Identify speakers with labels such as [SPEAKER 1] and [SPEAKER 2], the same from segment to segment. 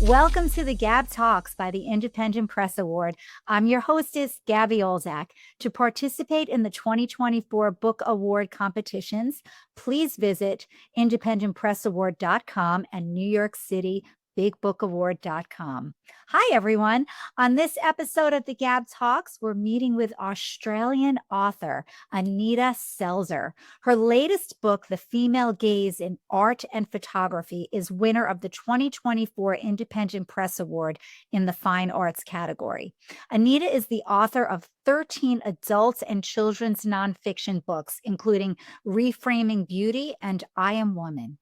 [SPEAKER 1] Welcome to the GAB Talks by the Independent Press Award. I'm your hostess, Gabby Olzak. To participate in the 2024 Book Award competitions, please visit independentpressaward.com and New York City bigbookaward.com. Hi, everyone. On this episode of the GAB Talks, we're meeting with Australian author Anita Selzer. Her latest book, The Female Gaze in Art and Photography, is winner of the 2024 Independent Press Award in the Fine Arts category. Anita is the author of 13 adult and children's nonfiction books, including Reframing Beauty and I Am Woman.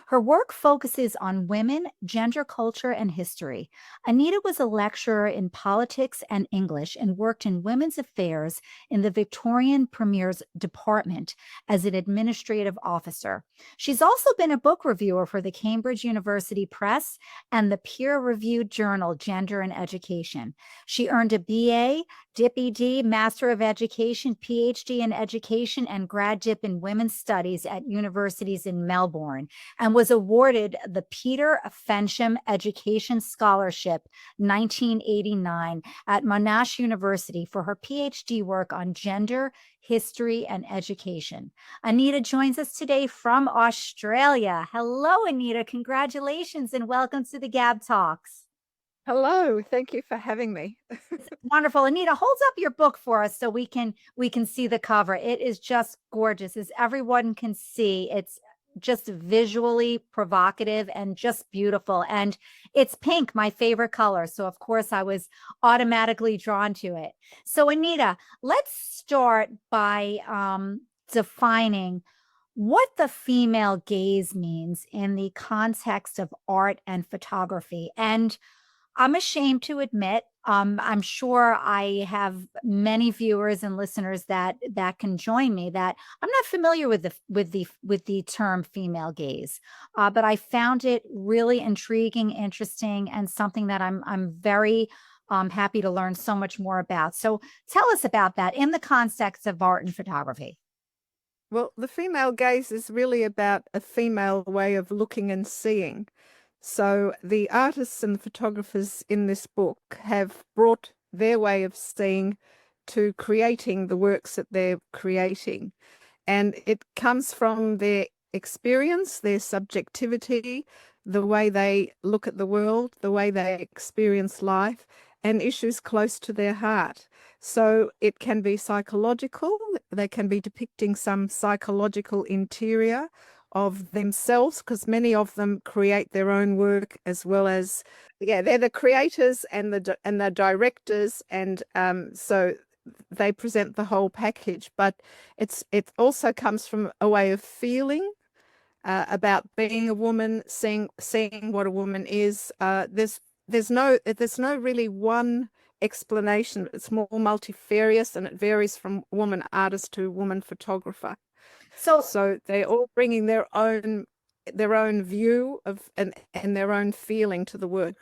[SPEAKER 1] Her work focuses on women, gender, culture, and history. Anita was a lecturer in politics and English and worked in women's affairs in the Victorian Premier's Department as an administrative officer. She's also been a book reviewer for the Cambridge University Press and the peer-reviewed journal Gender and Education. She earned a BA, DIP-ED, Master of Education, PhD in Education, and Grad Dip in Women's Studies at universities in Melbourne, and was awarded the Peter Fensham Education Scholarship 1989 at Monash University for her PhD work on gender, history, and education. Anita joins us today from Australia. Hello, Anita. Congratulations and welcome to the GAB Talks.
[SPEAKER 2] Hello, thank you for having me.
[SPEAKER 1] Wonderful. Anita, hold up your book for us so we can see the cover. It is just gorgeous. As everyone can see, it's just visually provocative and just beautiful. And it's pink, my favorite color. So of course I was automatically drawn to it. So Anita, let's start by defining what the female gaze means in the context of art and photography. And I'm ashamed to admit, I'm sure I have many viewers and listeners that can join me, that I'm not familiar with the term female gaze, but I found it really intriguing, interesting, and something that I'm very happy to learn so much more about. So tell us about that in the context of art and photography.
[SPEAKER 2] Well, the female gaze is really about a female way of looking and seeing. So the artists and photographers in this book have brought their way of seeing to creating the works that they're creating. And it comes from their experience, their subjectivity, the way they look at the world, the way they experience life, and issues close to their heart. So it can be psychological, they can be depicting some psychological interior of themselves, because many of them create their own work as well as, they're the creators and the directors, and so they present the whole package. But it also comes from a way of feeling about being a woman, seeing what a woman is. There's no really one explanation. It's more multifarious, and it varies from woman artist to woman photographer. So they're all bringing their own view of and their own feeling to the work.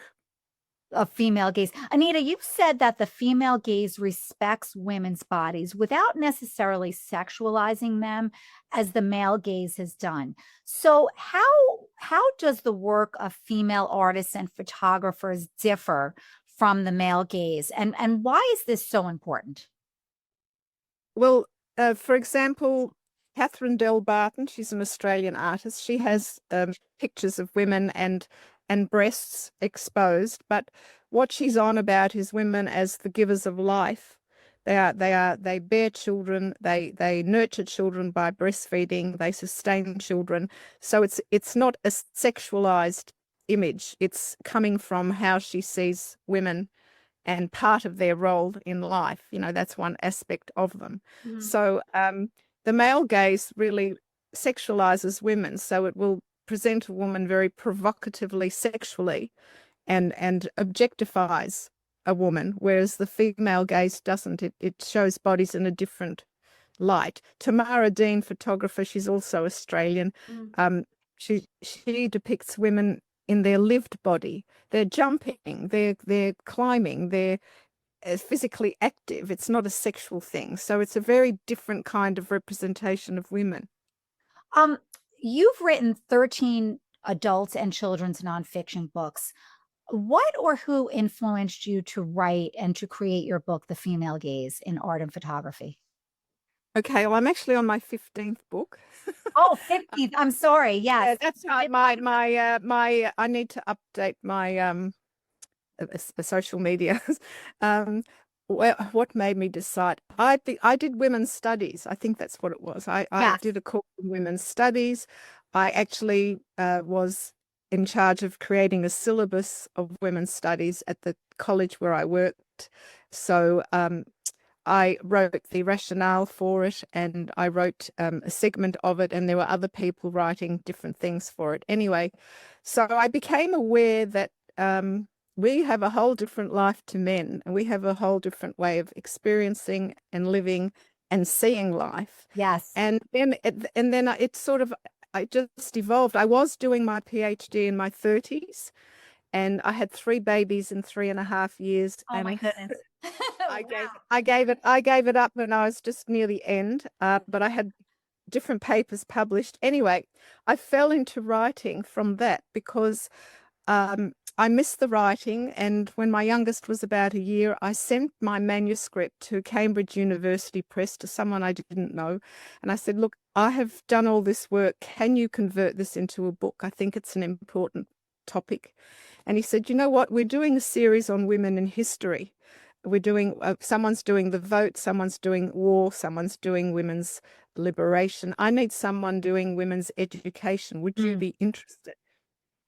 [SPEAKER 1] Of female gaze. Anita, you said that the female gaze respects women's bodies without necessarily sexualizing them as the male gaze has done. So how does the work of female artists and photographers differ from the male gaze? And why is this so important?
[SPEAKER 2] Well, for example, Catherine Del Barton, she's an Australian artist. She has pictures of women and breasts exposed, but what she's on about is women as the givers of life. They bear children, they nurture children by breastfeeding, they sustain children. So it's not a sexualized image. It's coming from how she sees women and part of their role in life. That's one aspect of them. Mm-hmm. So the male gaze really sexualizes women, so it will present a woman very provocatively sexually and objectifies a woman, whereas the female gaze doesn't. It shows bodies in a different light. Tamara Dean, photographer, she's also Australian. She depicts women in their lived body. They're jumping, they're climbing, they're physically active. It's not a sexual thing. So it's a very different kind of representation of women.
[SPEAKER 1] You've written 13 adult and children's nonfiction books. What or who influenced you to write and to create your book, The Female Gaze in Art and Photography?
[SPEAKER 2] Okay, well, I'm actually on my 15th book.
[SPEAKER 1] Oh, 15th. I'm sorry.
[SPEAKER 2] Yeah,
[SPEAKER 1] Yes.
[SPEAKER 2] that's right. I need to update my social media. um, what made me decide? I did women's studies. I think that's what it was. I
[SPEAKER 1] Yes.
[SPEAKER 2] did a course in women's studies. I actually was in charge of creating a syllabus of women's studies at the college where I worked. So I wrote the rationale for it, and I wrote a segment of it, and there were other people writing different things for it. Anyway, so I became aware that we have a whole different life to men, and we have a whole different way of experiencing and living and seeing life.
[SPEAKER 1] Yes.
[SPEAKER 2] And then it sort of I just evolved. I was doing my PhD in my 30s, and I had three babies in 3.5 years,
[SPEAKER 1] Oh my
[SPEAKER 2] and
[SPEAKER 1] goodness. Wow.
[SPEAKER 2] I gave it up when I was just near the end. But I had different papers published. Anyway, I fell into writing from that because I missed the writing. And when my youngest was about a year, I sent my manuscript to Cambridge University Press, to someone I didn't know. And I said, look, I have done all this work. Can you convert this into a book? I think it's an important topic. And he said, you know what? We're doing a series on women in history. We're doing, someone's doing the vote, someone's doing war, someone's doing women's liberation. I need someone doing women's education. Would you
[SPEAKER 1] Mm.
[SPEAKER 2] be interested?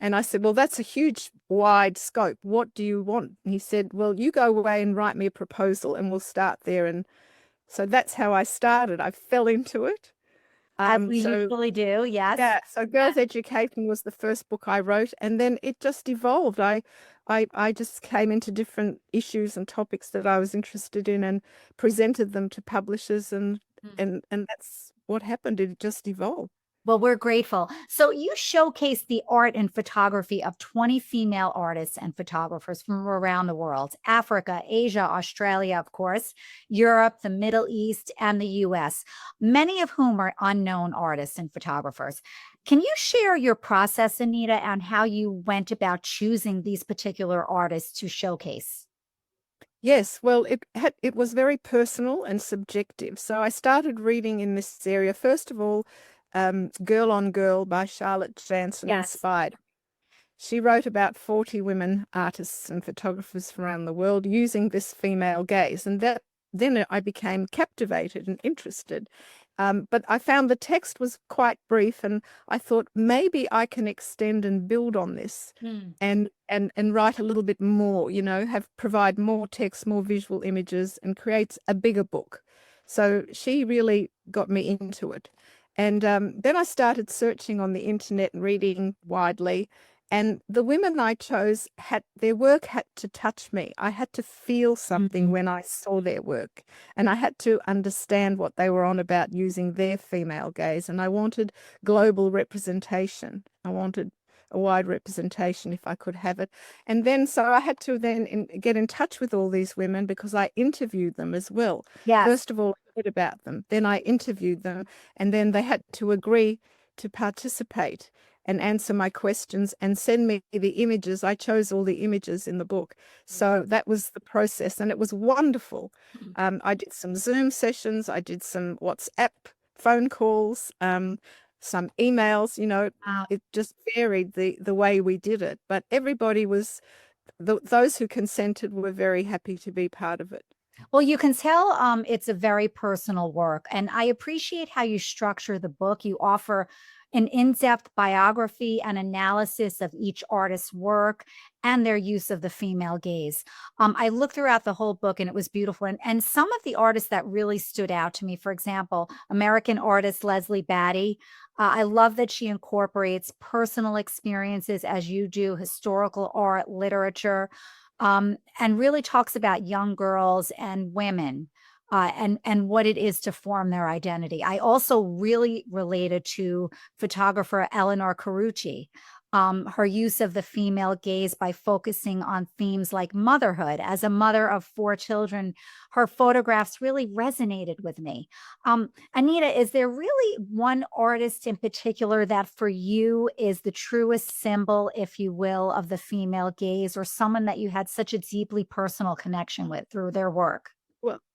[SPEAKER 2] And I said, well, that's a huge, wide scope. What do you want? And he said, well, you go away and write me a proposal and we'll start there. And so that's how I started. I fell into it.
[SPEAKER 1] As we
[SPEAKER 2] So
[SPEAKER 1] usually do. Yes.
[SPEAKER 2] yeah, so Girls' Education was the first book I wrote, and then it just evolved. I just came into different issues and topics that I was interested in and presented them to publishers, and
[SPEAKER 1] Yes.
[SPEAKER 2] and that's what happened. It just evolved.
[SPEAKER 1] Well, we're grateful. So you showcase the art and photography of 20 female artists and photographers from around the world, Africa, Asia, Australia, of course, Europe, the Middle East, and the US, many of whom are unknown artists and photographers. Can you share your process, Anita, and how you went about choosing these particular artists to showcase?
[SPEAKER 2] Yes, well, it was very personal and subjective. So I started reading in this area. First of all, Girl on Girl by Charlotte Jansen
[SPEAKER 1] Yes.
[SPEAKER 2] inspired. She wrote about 40 women artists and photographers from around the world using this female gaze, and that then I became captivated and interested. But I found the text was quite brief, and I thought maybe I can extend and build on this,
[SPEAKER 1] Hmm.
[SPEAKER 2] and write a little bit more, have provide more text, more visual images, and create a bigger book. So she really got me into it. And then I started searching on the internet and reading widely. And the women I chose had their work had to touch me. I had to feel something
[SPEAKER 1] Mhm.
[SPEAKER 2] when I saw their work, and I had to understand what they were on about using their female gaze. And I wanted global representation. I wanted a wide representation if I could have it. And then so I had to then get in touch with all these women because I interviewed them as well.
[SPEAKER 1] Yes.
[SPEAKER 2] First of all, I heard about them, then I interviewed them, and then they had to agree to participate and answer my questions and send me the images. I chose all the images in the book. So that was the process, and it was wonderful. I did some Zoom sessions, I did some WhatsApp phone calls, some emails,
[SPEAKER 1] Wow.
[SPEAKER 2] it just varied the way we did it. But everybody was, those who consented were very happy to be part of it.
[SPEAKER 1] Well, you can tell it's a very personal work. And I appreciate how you structure the book. You offer an in depth biography and analysis of each artist's work and their use of the female gaze. I looked throughout the whole book and it was beautiful. And some of the artists that really stood out to me, for example, American artist Leslie Batty. I love that she incorporates personal experiences as you do, historical art, literature, and really talks about young girls and women and what it is to form their identity. I also really related to photographer Eleanor Carucci. her use of the female gaze by focusing on themes like motherhood. As a mother of 4 children, her photographs really resonated with me. Anita, is there really one artist in particular that for you is the truest symbol, if you will, of the female gaze, or someone that you had such a deeply personal connection with through their work?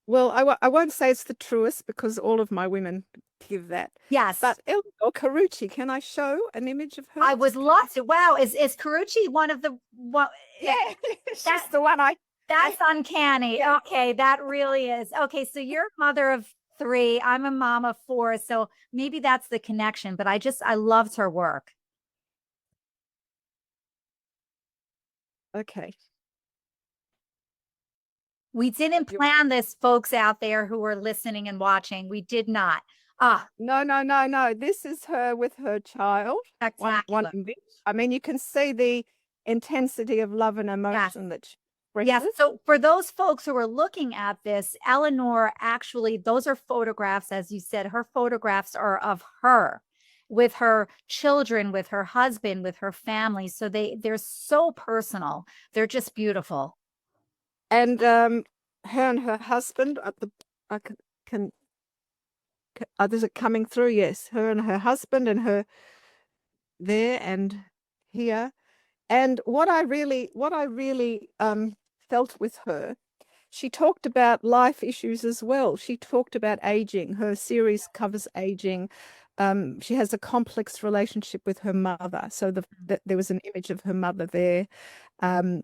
[SPEAKER 2] Well, I won't say it's the truest because all of my women give that.
[SPEAKER 1] Yes,
[SPEAKER 2] But Eleanor Carucci, can I show an image of her?
[SPEAKER 1] I was lost. Wow, is Carucci one of the what?
[SPEAKER 2] Yeah, she's
[SPEAKER 1] That
[SPEAKER 2] the one
[SPEAKER 1] that's uncanny.
[SPEAKER 2] yeah.
[SPEAKER 1] Okay, that really is. Okay, so you're a mother of 3. I'm a mom of 4, so maybe that's the connection. But I loved her work.
[SPEAKER 2] Okay.
[SPEAKER 1] We didn't
[SPEAKER 2] You-
[SPEAKER 1] plan this, folks out there who are listening and watching. We did not. Ah,
[SPEAKER 2] No, no, no, no. This is her with her child. One
[SPEAKER 1] spectacular.
[SPEAKER 2] image. I mean, you can see the intensity of love and
[SPEAKER 1] Yes.
[SPEAKER 2] emotion that she
[SPEAKER 1] Yes.
[SPEAKER 2] expresses.
[SPEAKER 1] So for those folks who are looking at this, Eleanor actually, those are photographs, as you said, her photographs are of her with her children, with her husband, with her family. So they're so personal. They're just beautiful.
[SPEAKER 2] And her and her husband at the I can is it coming through? Yes, her and her husband and her there and here. And what I really felt with her, she talked about life issues as well. She talked about aging. Her series covers aging. She has a complex relationship with her mother. So there was an image of her mother there.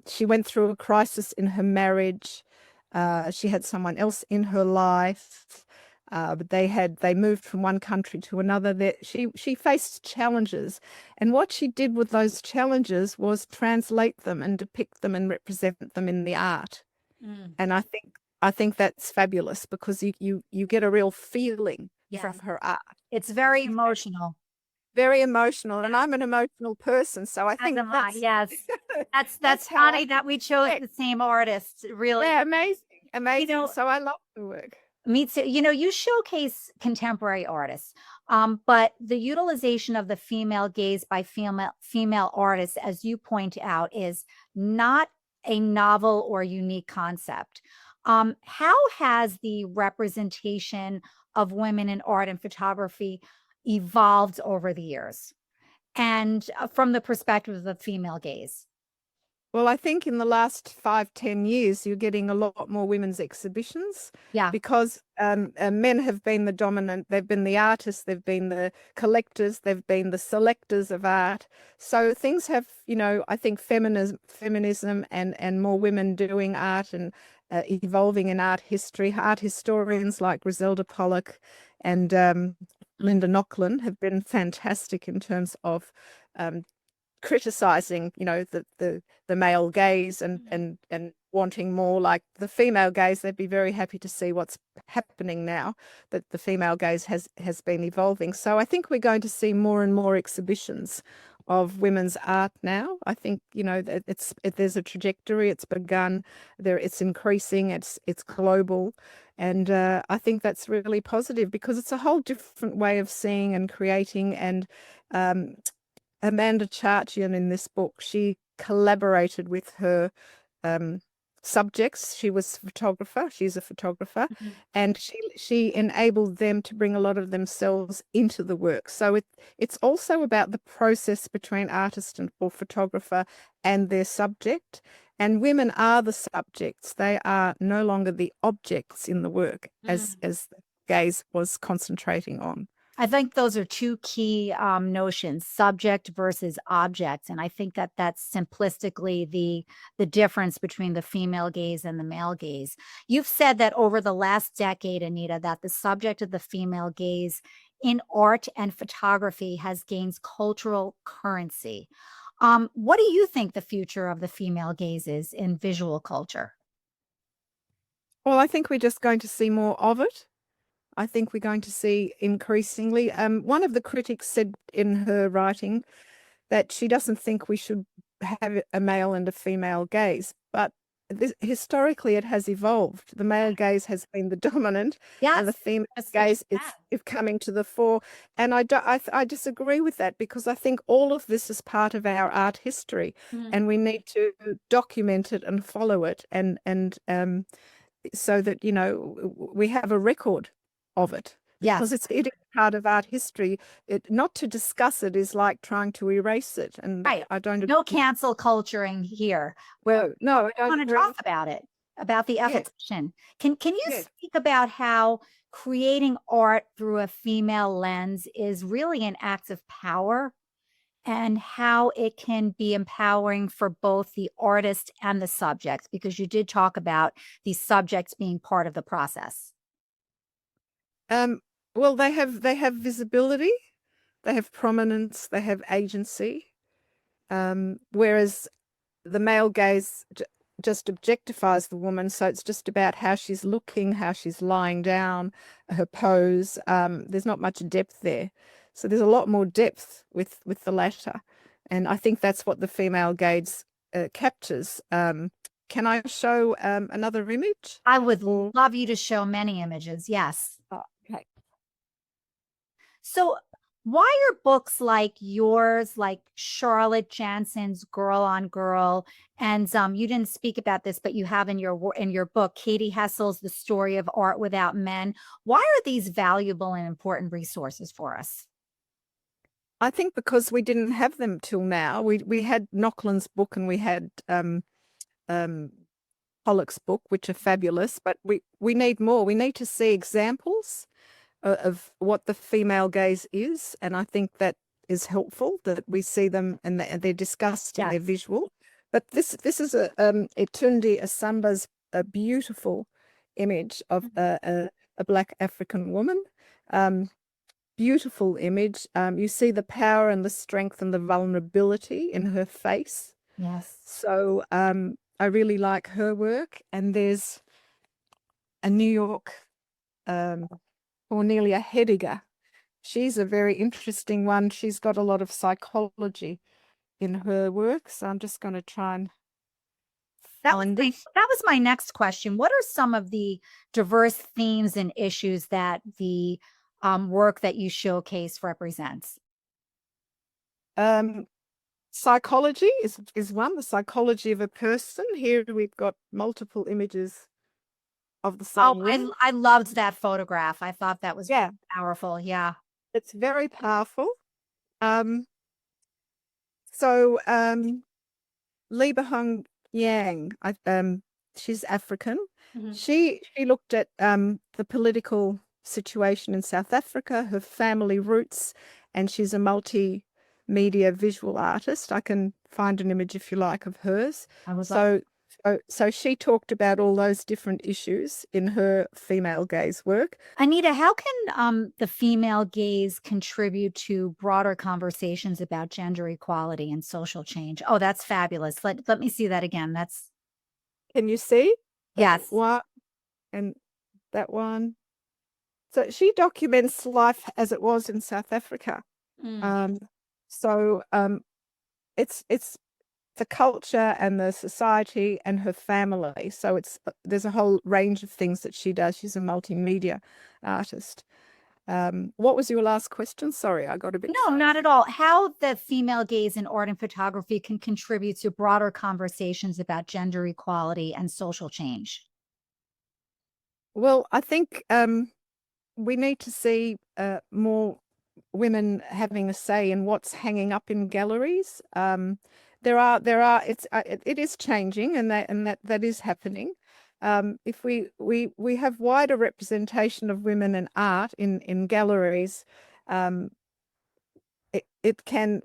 [SPEAKER 2] She went through a crisis in her marriage. She had someone else in her life. But they moved from one country to another. She faced challenges, and what she did with those challenges was translate them and depict them and represent them in the art.
[SPEAKER 1] Mm,
[SPEAKER 2] And I think that's fabulous because you get a real feeling
[SPEAKER 1] yes.
[SPEAKER 2] from her art.
[SPEAKER 1] It's very emotional.
[SPEAKER 2] Very emotional, and I'm an emotional person, so I
[SPEAKER 1] As
[SPEAKER 2] think
[SPEAKER 1] am I. Yes. That's
[SPEAKER 2] that's how I
[SPEAKER 1] funny that we chose
[SPEAKER 2] connect.
[SPEAKER 1] the same artist. Really.
[SPEAKER 2] Yeah, amazing,
[SPEAKER 1] You
[SPEAKER 2] amazing.
[SPEAKER 1] know,
[SPEAKER 2] So I love the work.
[SPEAKER 1] me too. You showcase contemporary artists, but the utilization of the female gaze by female artists, as you point out, is not a novel or unique concept. How has the representation of women in art and photography evolved over the years, and from the perspective of the female gaze?
[SPEAKER 2] Well, I think in the last 5, 10 years, you're getting a lot more women's exhibitions
[SPEAKER 1] Yeah.
[SPEAKER 2] because men have been the dominant. They've been the artists, they've been the collectors, they've been the selectors of art. So things have, I think feminism and more women doing art and evolving in art history. Art historians like Griselda Pollock and Linda Nochlin have been fantastic in terms of um, criticizing, the male gaze and
[SPEAKER 1] Mhm.
[SPEAKER 2] and wanting more like the female gaze. They'd be very happy to see what's happening now, that the female gaze has been evolving. So I think we're going to see more and more exhibitions of women's art now. I think, that there's a trajectory. It's begun there. It's increasing. It's global. And I think that's really positive because it's a whole different way of seeing and creating. And um, Amanda Charchian in this book, she collaborated with her um, subjects. She was a photographer. She's a photographer,
[SPEAKER 1] Mhm.
[SPEAKER 2] and she enabled them to bring a lot of themselves into the work. So it's also about the process between artist and or photographer and their subject. And women are the subjects. They are no longer the objects in the work, as
[SPEAKER 1] Mm.
[SPEAKER 2] the gaze was concentrating on.
[SPEAKER 1] I think those are two key notions, subject versus object, and I think that that's simplistically the difference between the female gaze and the male gaze. You've said that over the last decade, Anita, that the subject of the female gaze in art and photography has gained cultural currency. What do you think the future of the female gaze is in visual culture?
[SPEAKER 2] Well, I think we're just going to see more of it. I think we're going to see increasingly. One of the critics said in her writing that she doesn't think we should have a male and a female gaze, but historically it has evolved. The male gaze has been the dominant, and the
[SPEAKER 1] Yes,
[SPEAKER 2] female
[SPEAKER 1] just like you
[SPEAKER 2] gaze
[SPEAKER 1] said.
[SPEAKER 2] is coming to the fore. And I disagree with that because I think all of this is part of our art history,
[SPEAKER 1] Mhm.
[SPEAKER 2] and we need to document it and follow it, and so that we have a record of it because
[SPEAKER 1] Yes,
[SPEAKER 2] it is part of art history. Not to discuss it is like trying to erase it, and
[SPEAKER 1] right.
[SPEAKER 2] I don't
[SPEAKER 1] No
[SPEAKER 2] agree.
[SPEAKER 1] cancel culturing here. Where
[SPEAKER 2] No, I don't
[SPEAKER 1] want to
[SPEAKER 2] agree.
[SPEAKER 1] talk about it, about the
[SPEAKER 2] Yes,
[SPEAKER 1] evolution. Can you
[SPEAKER 2] yes.
[SPEAKER 1] speak about how creating art through a female lens is really an act of power and how it can be empowering for both the artist and the subject? Because you did talk about the subjects being part of the process.
[SPEAKER 2] Um, well, they have visibility, they have prominence, they have agency. Whereas the male gaze just objectifies the woman, so it's just about how she's looking, how she's lying down, her pose. There's not much depth there, so there's a lot more depth with the latter, and I think that's what the female gaze captures. Can I show another image?
[SPEAKER 1] I would
[SPEAKER 2] Or
[SPEAKER 1] love you to show many images. Yes.
[SPEAKER 2] oh, okay.
[SPEAKER 1] So, why are books like yours, like Charlotte Jansen's Girl on Girl, and you didn't speak about this, but you have in your book, Katie Hessel's The Story of Art Without Men. Why are these valuable and important resources for us?
[SPEAKER 2] I think because we didn't have them till now. We had Naucklin's book and we had um, Pollock's book, which are fabulous, but we need more. We need to see examples of what the female gaze is, and I think that is helpful that we see them and they're discussed and
[SPEAKER 1] Yes.
[SPEAKER 2] they're visual. But this is a Etundi Asamba's a beautiful image of a black African woman. Um, Beautiful image. You see the power and the strength and the vulnerability in her face.
[SPEAKER 1] Yes.
[SPEAKER 2] So I really like her work. And there's a New York Cornelia Hediger. She's a very interesting one. She's got a lot of psychology in her work. So I'm just going to try and find it.
[SPEAKER 1] That was my next question. What are some of the diverse themes and issues that the work that you showcase represents?
[SPEAKER 2] Um, Psychology is one, the psychology of a person. Here we've got multiple images of the
[SPEAKER 1] Oh,
[SPEAKER 2] same woman.
[SPEAKER 1] I loved that photograph. I thought that was
[SPEAKER 2] Yeah,
[SPEAKER 1] powerful. Yeah.
[SPEAKER 2] it's very powerful. Um, so Liebehung Yang, she's African.
[SPEAKER 1] Mhm.
[SPEAKER 2] She looked at the political situation in South Africa, her family roots, and she's a multimedia visual artist. I can find an image if you like of hers.
[SPEAKER 1] I was like,
[SPEAKER 2] So she talked about all those different issues in her female gaze work.
[SPEAKER 1] Anita, how can the female gaze contribute to broader conversations about gender equality and social change? Oh, that's fabulous. Let me see that again. That's
[SPEAKER 2] Can you see that
[SPEAKER 1] yes.
[SPEAKER 2] one and that one? So she documents life as it was in South Africa.
[SPEAKER 1] Mm.
[SPEAKER 2] Um, so it's the culture and the society and her family. So it's there's a whole range of things that she does. She's a multimedia artist. What was your last question? Sorry, I got a bit.
[SPEAKER 1] No, not at all. How the female gaze in art and photography can contribute to broader conversations about gender equality and social change.
[SPEAKER 2] Well, I think we need to see more women having a say in what's hanging up in galleries. It is changing, and that is happening. If we have wider representation of women in art in galleries, um, it can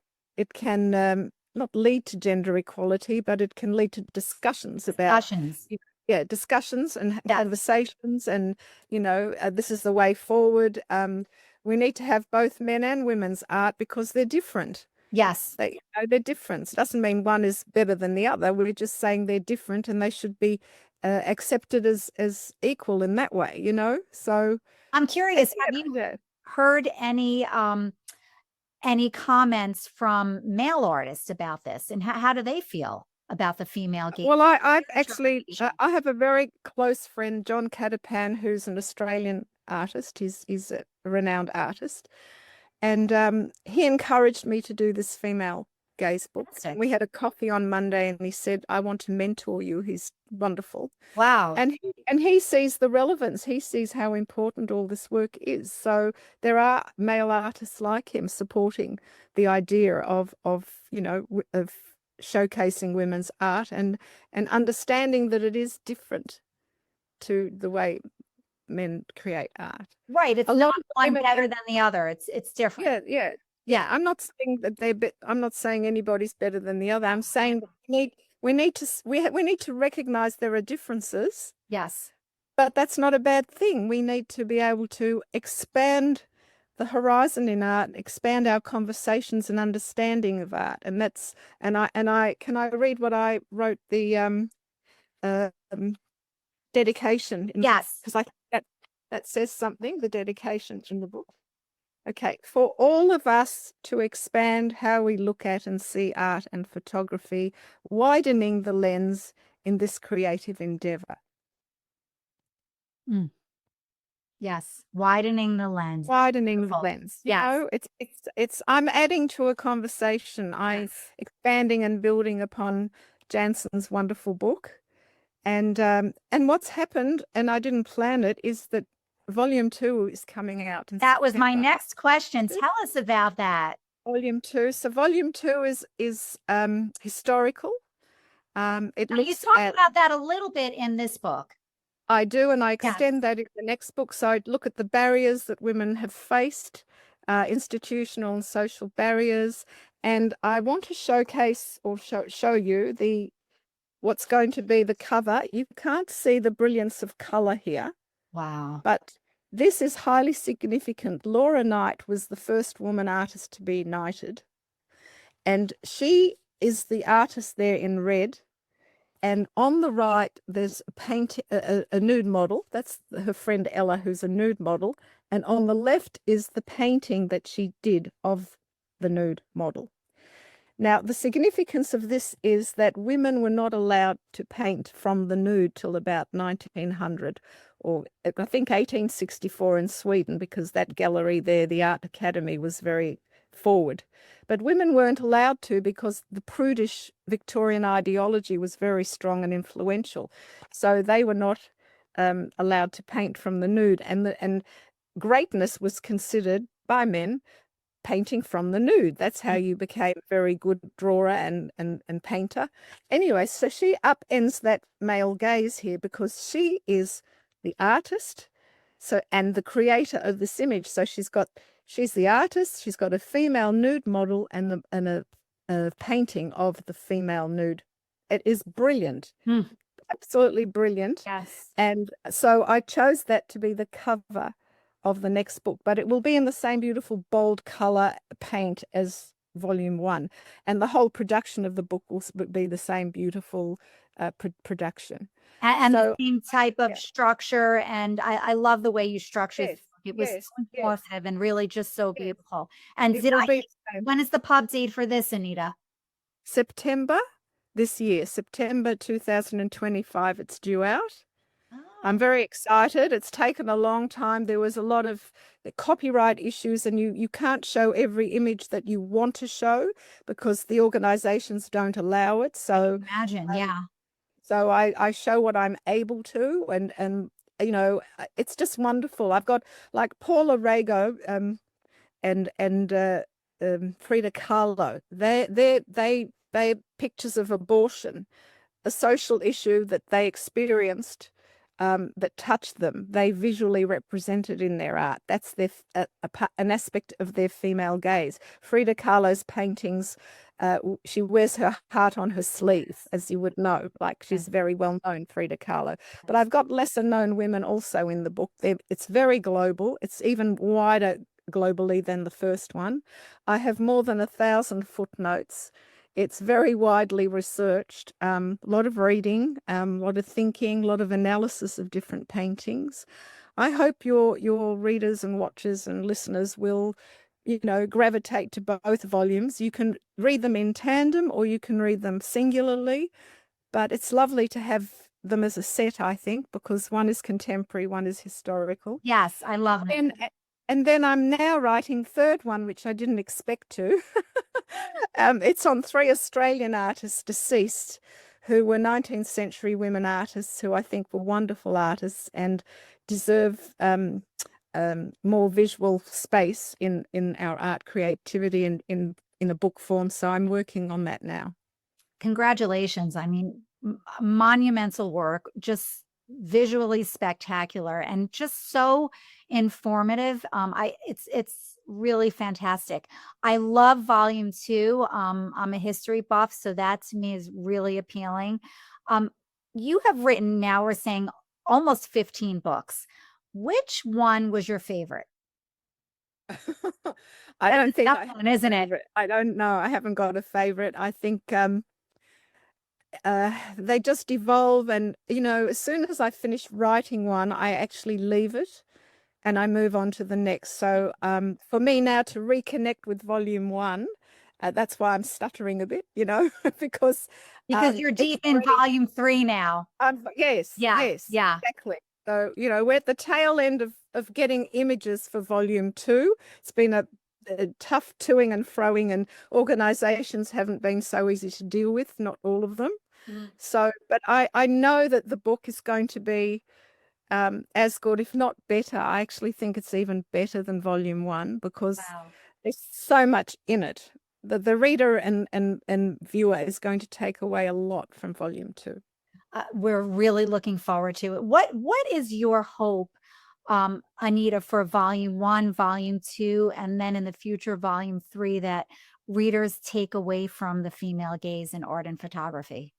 [SPEAKER 2] not lead to gender equality, but it can lead to discussions about
[SPEAKER 1] Discussions.
[SPEAKER 2] yeah, discussions and
[SPEAKER 1] Yes.
[SPEAKER 2] conversations, and this is the way forward. We need to have both men and women's art because they're different.
[SPEAKER 1] Yes.
[SPEAKER 2] They're different. It doesn't mean one is better than the other. We're just saying they're different, and they should be accepted as equal in that way. So
[SPEAKER 1] I'm curious, have you
[SPEAKER 2] yeah.
[SPEAKER 1] heard any comments from male artists about this and how do they feel about the female gaze.
[SPEAKER 2] Well, I've actually, I have a very close friend, John Catapan, who's an Australian artist. He's a renowned artist. And he encouraged me to do this female gaze book. We had a coffee on Monday and he said, I want to mentor you. He's wonderful.
[SPEAKER 1] Wow.
[SPEAKER 2] And he sees the relevance. He sees how important all this work is. So there are male artists like him supporting the idea of of showcasing women's art and understanding that it is different to the way men create art.
[SPEAKER 1] Right. It's not one better than the other. It's different.
[SPEAKER 2] Yeah. I'm not saying that I'm not saying anybody's better than the other. I'm saying we need to recognize there are differences.
[SPEAKER 1] Yes.
[SPEAKER 2] But that's not a bad thing. We need to be able to expand the horizon in art, expand our conversations and understanding of art. And I can I read what I wrote the dedication in,
[SPEAKER 1] yes,
[SPEAKER 2] because I think that says something, the dedication in the book. Okay, for all of us to expand how we look at and see art and photography, widening the lens in this creative endeavor.
[SPEAKER 1] Yes, widening the lens.
[SPEAKER 2] Widening the lens.
[SPEAKER 1] Yes.
[SPEAKER 2] It's I'm adding to a conversation. I'm expanding and building upon Jansen's wonderful book. And what's happened, and I didn't plan it, is that Volume 2 is coming out.
[SPEAKER 1] That was my next question. Tell us about that.
[SPEAKER 2] Volume 2. So Volume 2 is historical.
[SPEAKER 1] You talk about that a little bit in this book.
[SPEAKER 2] I do, and I extend that in the next book. So I look at the barriers that women have faced, institutional and social barriers, and I want to showcase or show you what's going to be the cover. You can't see the brilliance of color here.
[SPEAKER 1] Wow.
[SPEAKER 2] But this is highly significant. Laura Knight was the first woman artist to be knighted, and she is the artist there in red. And on the right, there's a nude model. That's her friend Ella, who's a nude model. And on the left is the painting that she did of the nude model. Now, the significance of this is that women were not allowed to paint from the nude till about 1900, or I think 1864 in Sweden, because that gallery there, the Art Academy, was very forward. But women weren't allowed to because the prudish Victorian ideology was very strong and influential. So they were not allowed to paint from the nude. And greatness was considered by men painting from the nude. That's how you became a very good drawer and painter. Anyway, so she upends that male gaze here because she is the artist and the creator of this image. So she's the artist, she's got a female nude model and a painting of the female nude. It is brilliant. Absolutely brilliant.
[SPEAKER 1] Yes.
[SPEAKER 2] And so I chose that to be the cover of the next book, but it will be in the same beautiful bold color paint as Volume 1, and the whole production of the book will be the same beautiful production
[SPEAKER 1] and the same type of structure. And I love the way you structured it. It was so informative and really just so beautiful. And when is the pub date for this, Anita?
[SPEAKER 2] September this year, September 2025. It's due out. I'm very excited. It's taken a long time. There was a lot of copyright issues, and you can't show every image that you want to show because the organizations don't allow it. So
[SPEAKER 1] imagine,
[SPEAKER 2] So I show what I'm able to, and it's just wonderful. I've got like Paula Rago and Frida Kahlo. They're pictures of abortion, a social issue that they experienced. That touched them. They visually represented in their art. That's an aspect of their female gaze. Frida Kahlo's paintings, she wears her heart on her sleeve, as you would know. Like, she's very well known, Frida Kahlo. But I've got lesser known women also in the book. It's very global. It's even wider globally than the first one. I have more than 1,000 footnotes. It's very widely researched, a lot of reading, a lot of thinking, a lot of analysis of different paintings. I hope your readers and watchers and listeners will gravitate to both volumes. You can read them in tandem or you can read them singularly, but it's lovely to have them as a set, I think, because one is contemporary, one is historical.
[SPEAKER 1] Yes, I love that.
[SPEAKER 2] And then I'm now writing third one, which I didn't expect to. It's on three Australian artists deceased who were 19th century women artists who I think were wonderful artists and deserve more visual space in our art creativity in a book form. So I'm working on that now.
[SPEAKER 1] Congratulations. I mean, monumental work, just visually spectacular and just so informative. It's really fantastic. I love volume two. I'm a history buff, so that to me is really appealing. Um, you have written, now we're saying, almost 15 books. Which one was your favorite?
[SPEAKER 2] I
[SPEAKER 1] That's
[SPEAKER 2] don't
[SPEAKER 1] a
[SPEAKER 2] think
[SPEAKER 1] tough
[SPEAKER 2] I have
[SPEAKER 1] one,
[SPEAKER 2] a
[SPEAKER 1] isn't it?
[SPEAKER 2] favorite. I don't know. I haven't got a favorite. I think they just evolve, and as soon as I finish writing one, I actually leave it and I move on to the next. So for me now to reconnect with volume one, that's why I'm stuttering a bit, because
[SPEAKER 1] Because you're
[SPEAKER 2] it's
[SPEAKER 1] deep in
[SPEAKER 2] already.
[SPEAKER 1] volume three now.
[SPEAKER 2] Yes,
[SPEAKER 1] Yeah,
[SPEAKER 2] yes,
[SPEAKER 1] yeah.
[SPEAKER 2] exactly. So, we're at the tail end of getting images for volume two. It's been a tough toing and froing, and organizations haven't been so easy to deal with, not all of them.
[SPEAKER 1] Mm.
[SPEAKER 2] So, but I know that the book is going to be as good, if not better. I actually think it's even better than volume one because
[SPEAKER 1] Wow.
[SPEAKER 2] there's so much in it. The reader and viewer is going to take away a lot from volume two.
[SPEAKER 1] We're really looking forward to it. What is your hope, Anita, for volume one, volume two, and then in the future, volume three, that readers take away from the female gaze in art and photography?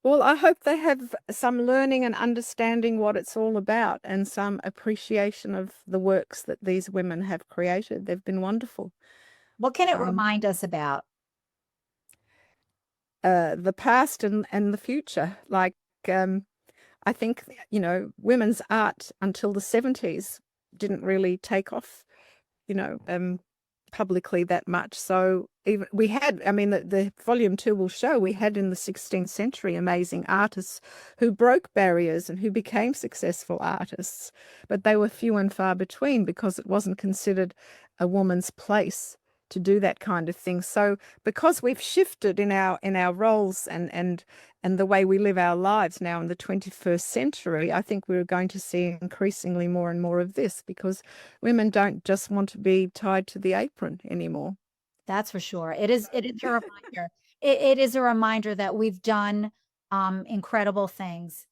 [SPEAKER 2] Well, I hope they have some learning and understanding what it's all about and some appreciation of the works that these women have created. They've been wonderful.
[SPEAKER 1] What can it
[SPEAKER 2] Um,
[SPEAKER 1] remind us about?
[SPEAKER 2] the past and the future. Like, I think, women's art until the 70s didn't really take off, you know, um, publicly that much. So even we had, I mean, the volume two will show we had in the 16th century amazing artists who broke barriers and who became successful artists, but they were few and far between because it wasn't considered a woman's place to do that kind of thing. So because we've shifted in our roles and the way we live our lives now in the 21st century, I think we're going to see increasingly more and more of this because women don't just want to be tied to the apron anymore.
[SPEAKER 1] That's for sure. It is a reminder. It is a reminder that we've done incredible things,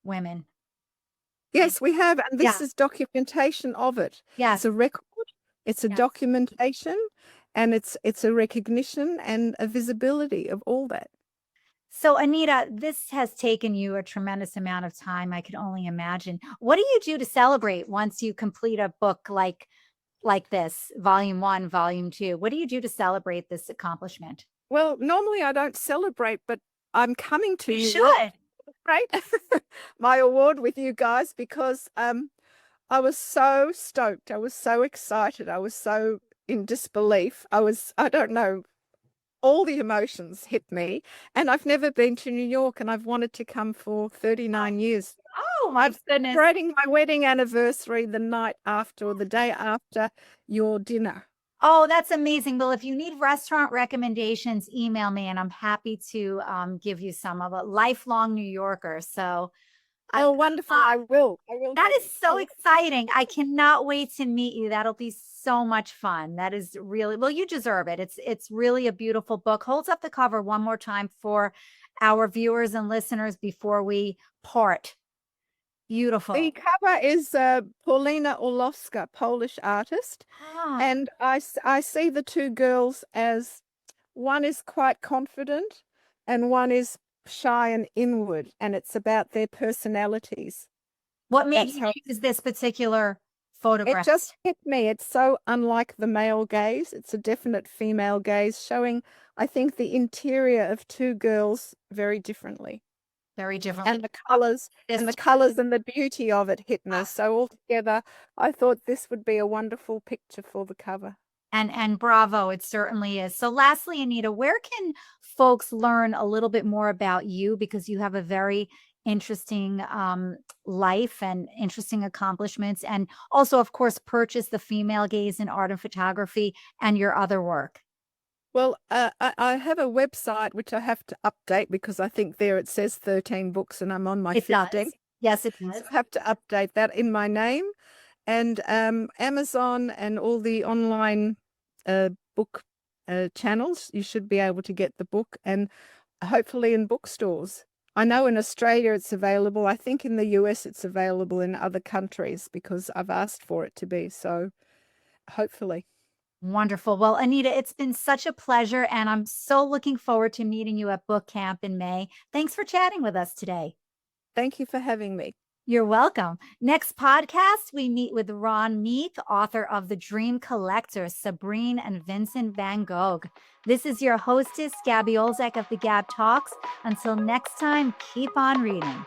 [SPEAKER 1] women. And
[SPEAKER 2] Yes, we have, and
[SPEAKER 1] yeah,
[SPEAKER 2] this is documentation of it. It's
[SPEAKER 1] yes,
[SPEAKER 2] a record, it's a
[SPEAKER 1] yes.
[SPEAKER 2] documentation, and it's a recognition and a visibility of all that.
[SPEAKER 1] So, Anita, this has taken you a tremendous amount of time. I can only imagine. What do you do to celebrate once you complete a book like this, volume one, volume two? What do you do to celebrate this accomplishment?
[SPEAKER 2] Well, normally I don't celebrate, but I'm coming to
[SPEAKER 1] You
[SPEAKER 2] you to
[SPEAKER 1] should.
[SPEAKER 2] celebrate my award with you guys because I was so stoked. I was so excited. I was so in disbelief. I don't know, all the emotions hit me. And I've never been to New York and I've wanted to come for 39 years.
[SPEAKER 1] Oh my
[SPEAKER 2] I'm
[SPEAKER 1] goodness.
[SPEAKER 2] celebrating my wedding anniversary the night after or the day after your dinner.
[SPEAKER 1] Oh, that's amazing. Well, if you need restaurant recommendations, email me and I'm happy to give you some of a lifelong New Yorker. So I,
[SPEAKER 2] Oh, wonderful.
[SPEAKER 1] uh,
[SPEAKER 2] I will. I will
[SPEAKER 1] that
[SPEAKER 2] do.
[SPEAKER 1] is so exciting. I cannot wait to meet you. That'll be so much fun. That is really, well, you deserve it. It's really a beautiful book. Holds up the cover one more time for our viewers and listeners before we part.
[SPEAKER 2] The
[SPEAKER 1] Beautiful.
[SPEAKER 2] cover is Paulina Orlowska, Polish artist.
[SPEAKER 1] Ah,
[SPEAKER 2] And I see the two girls as one is quite confident and one is shy and inward, and it's about their personalities.
[SPEAKER 1] what made
[SPEAKER 2] That's
[SPEAKER 1] you
[SPEAKER 2] how
[SPEAKER 1] choose this particular
[SPEAKER 2] it
[SPEAKER 1] photograph?
[SPEAKER 2] just hit me. It's so unlike the male gaze. It's a definite female gaze showing, I think, the interior of two girls very differently.
[SPEAKER 1] Very differently.
[SPEAKER 2] And the colors and
[SPEAKER 1] This
[SPEAKER 2] the colors and the beauty of it hit me. So altogether, I thought this would be a wonderful picture for the cover.
[SPEAKER 1] And bravo, it certainly is. So lastly, Anita, where can folks learn a little bit more about you? Because you have a very interesting life and interesting accomplishments. And also, of course, purchase The Female Gaze in Art and Photography and your other work.
[SPEAKER 2] Well, I have a website which I have to update because I think there it says 13 books and I'm on my
[SPEAKER 1] It
[SPEAKER 2] 15th.
[SPEAKER 1] does. Yes, it
[SPEAKER 2] So
[SPEAKER 1] does.
[SPEAKER 2] I have to update that in my name. And Amazon and all the online book channels, you should be able to get the book, and hopefully in bookstores. I know in Australia it's available. I think in the US it's available in other countries because I've asked for it to be. So hopefully.
[SPEAKER 1] Wonderful. Well, Anita, it's been such a pleasure, and I'm so looking forward to meeting you at book camp in May. Thanks for chatting with us today.
[SPEAKER 2] Thank you for having me.
[SPEAKER 1] You're welcome. Next podcast, we meet with Ron Meek, author of The Dream Collector, Sabrine and Vincent van Gogh. This is your hostess, Gabby Olzek of the Gab Talks. Until next time, keep on reading.